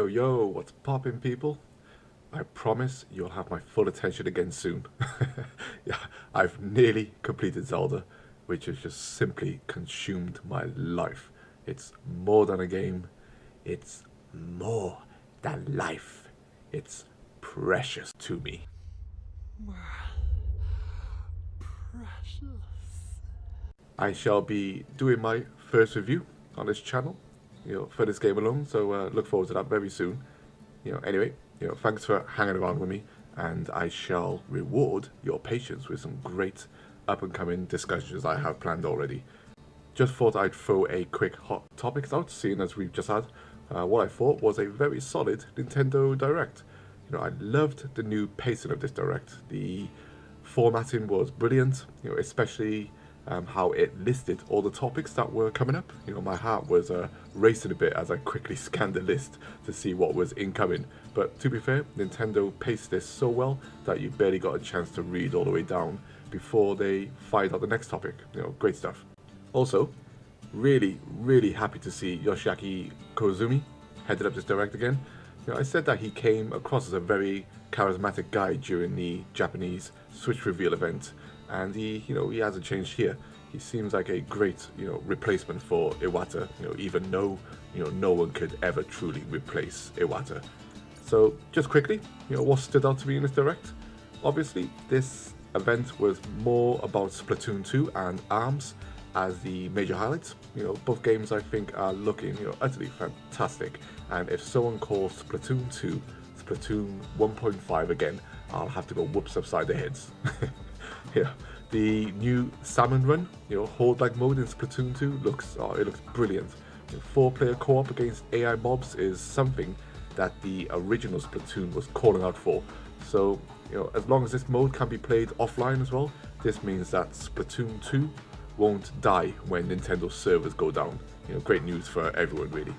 Yo, what's poppin', people? I promise you'll have my full attention again soon. Yeah, I've nearly completed Zelda, which has just simply consumed my life. It's more than a game, it's more than life. It's precious to me. Precious. I shall be doing my first review on this channel, for this game alone, so look forward to that very soon. Anyway, thanks for hanging around with me, and I shall reward your patience with some great up-and-coming discussions I have planned already. Just thought I'd throw a quick hot topics out, seeing as we've just had what I thought was a very solid Nintendo Direct. I loved the new pacing of this Direct. The formatting was brilliant, especially how it listed all the topics that were coming up. My heart was racing a bit as I quickly scanned the list to see what was incoming. But to be fair, Nintendo paced this so well that you barely got a chance to read all the way down before they fired out the next topic. Great stuff. Also, really happy to see Yoshiaki Kozumi headed up this Direct again. I said that he came across as a very charismatic guy during the Japanese Switch reveal event, and he hasn't changed here. He seems like a great, replacement for Iwata, even though, no one could ever truly replace Iwata. So, just quickly, what stood out to me in this Direct? Obviously, this event was more about Splatoon 2 and ARMS as the major highlights. Both games I think are looking, utterly fantastic. And if someone calls Splatoon 2 Splatoon 1.5 again, I'll have to go whoops upside their heads. Yeah, the new Salmon Run, Horde-like mode in Splatoon 2 looks brilliant. 4-player co-op against AI mobs is something that the original Splatoon was calling out for. So, as long as this mode can be played offline as well, this means that Splatoon 2 won't die when Nintendo servers go down. Great news for everyone, really.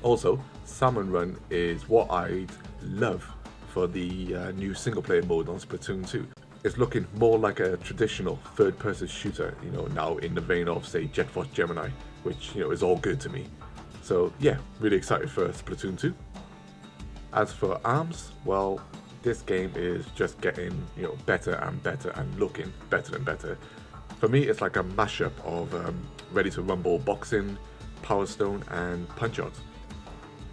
Also, Salmon Run is what I'd love for the new single-player mode on Splatoon 2. It's looking more like a traditional third-person shooter, now in the vein of, say, Jet Force Gemini, which, is all good to me. So, yeah, really excited for Splatoon 2. As for ARMS, well, this game is just getting, better and better and looking better and better. For me, it's like a mashup of Ready to Rumble boxing, Power Stone, and Punch-Out.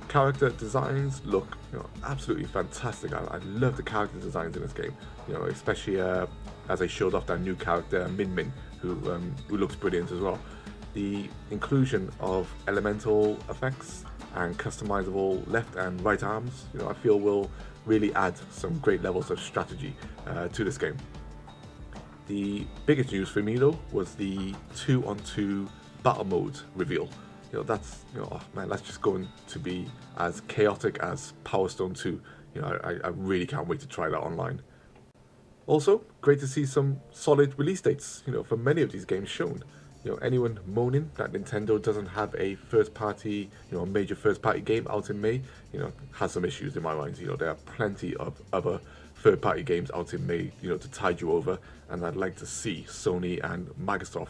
Character designs look, absolutely fantastic. I love the character designs in this game, especially as they showed off that new character Min Min, who looks brilliant as well. The inclusion of elemental effects and customizable left and right arms, I feel will really add some great levels of strategy to this game. The biggest news for me though was the 2-on-2 battle mode reveal. That's, oh man, that's just going to be as chaotic as Power Stone 2. I really can't wait to try that online. Also, great to see some solid release dates, for many of these games shown. Anyone moaning that Nintendo doesn't have a first-party, major first-party game out in May, has some issues in my mind. There are plenty of other third-party games out in May, to tide you over, and I'd like to see Sony and Microsoft,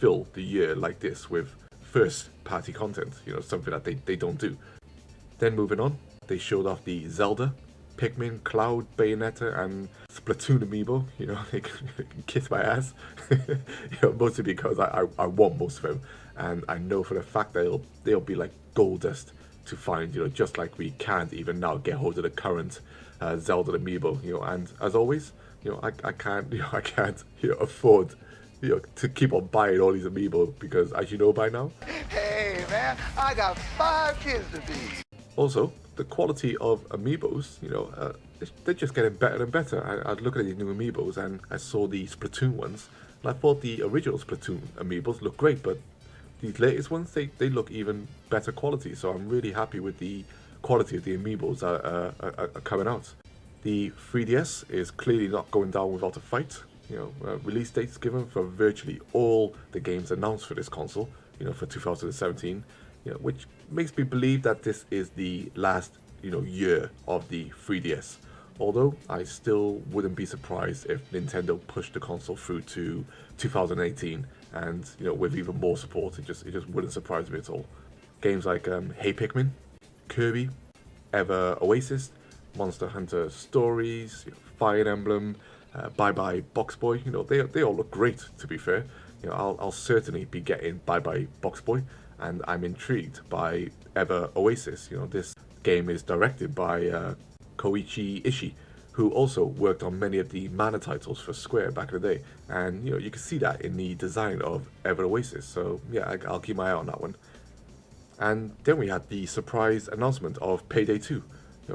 fill the year like this with first-party content, something that they don't do. Then moving on, they showed off the Zelda, Pikmin, Cloud, Bayonetta, and Splatoon amiibo. They can kiss my ass. Mostly because I want most of them, and I know for the fact that they'll be like gold dust to find. Just like we can't even now get hold of the current Zelda amiibo. And as always, I can't afford to keep on buying all these amiibo because, as you know by now, Hey, man, I got 5 kids to feed. also, the quality of amiibos, they're just getting better and better. I was looking at these new amiibos and I saw the Splatoon ones, and I thought the original Splatoon amiibos looked great, but these latest ones, they look even better quality. So I'm really happy with the quality of the amiibos that are coming out. The 3DS is clearly not going down without a fight. Release dates given for virtually all the games announced for this console, for 2017. Which makes me believe that this is the last, year of the 3DS. Although I still wouldn't be surprised if Nintendo pushed the console through to 2018, and with even more support, it just wouldn't surprise me at all. Games like Hey Pikmin, Kirby, Ever Oasis, Monster Hunter Stories, Fire Emblem, Bye Bye Box Boy. They all look great, to be fair. I'll certainly be getting Bye Bye Box Boy, and I'm intrigued by Ever Oasis. This game is directed by Koichi Ishii, who also worked on many of the Mana titles for Square back in the day, and you can see that in the design of Ever Oasis. So yeah, I'll keep my eye on that one. And then we had the surprise announcement of Payday 2,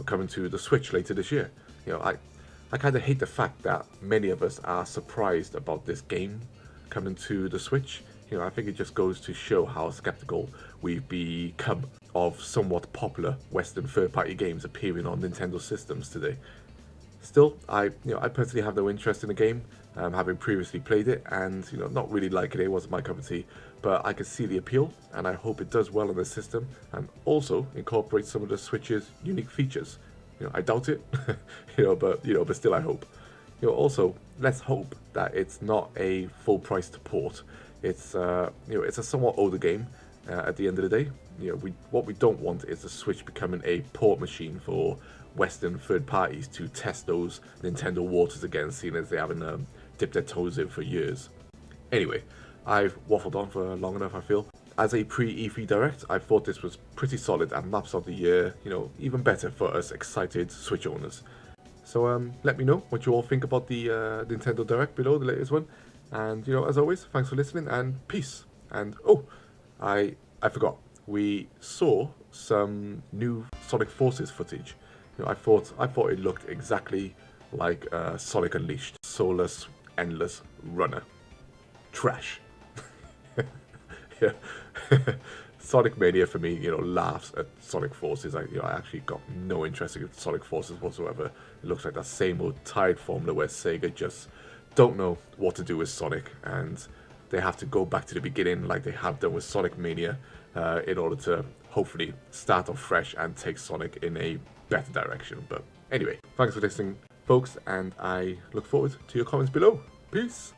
coming to the Switch later this year. I kind of hate the fact that many of us are surprised about this game coming to the Switch. I think it just goes to show how skeptical we've become of somewhat popular Western third-party games appearing on Nintendo systems today. Still, I personally have no interest in the game, having previously played it, and not really liking it. It wasn't my cup of tea, but I can see the appeal, and I hope it does well on the system, and also incorporates some of the Switch's unique features. I doubt it, but still I hope. Also, let's hope that it's not a full-priced port. It's it's a somewhat older game. At the end of the day, what we don't want is the Switch becoming a port machine for Western third parties to test those Nintendo waters again, seeing as they haven't dipped their toes in for years. Anyway, I've waffled on for long enough, I feel. As a pre-E3 Direct, I thought this was pretty solid and maps out the year, even better for us excited Switch owners. So let me know what you all think about the Nintendo Direct below, the latest one. And as always, thanks for listening and peace. And oh, I forgot, we saw some new Sonic Forces footage. I thought it looked exactly like Sonic Unleashed, soulless, endless runner. Trash. Yeah. Sonic Mania for me, laughs at Sonic Forces. I actually got no interest in Sonic Forces whatsoever. It looks like that same old tired formula where Sega just don't know what to do with Sonic, and they have to go back to the beginning like they have done with Sonic Mania in order to hopefully start off fresh and take Sonic in a better direction. But anyway, thanks for listening, folks, and I look forward to your comments below. Peace!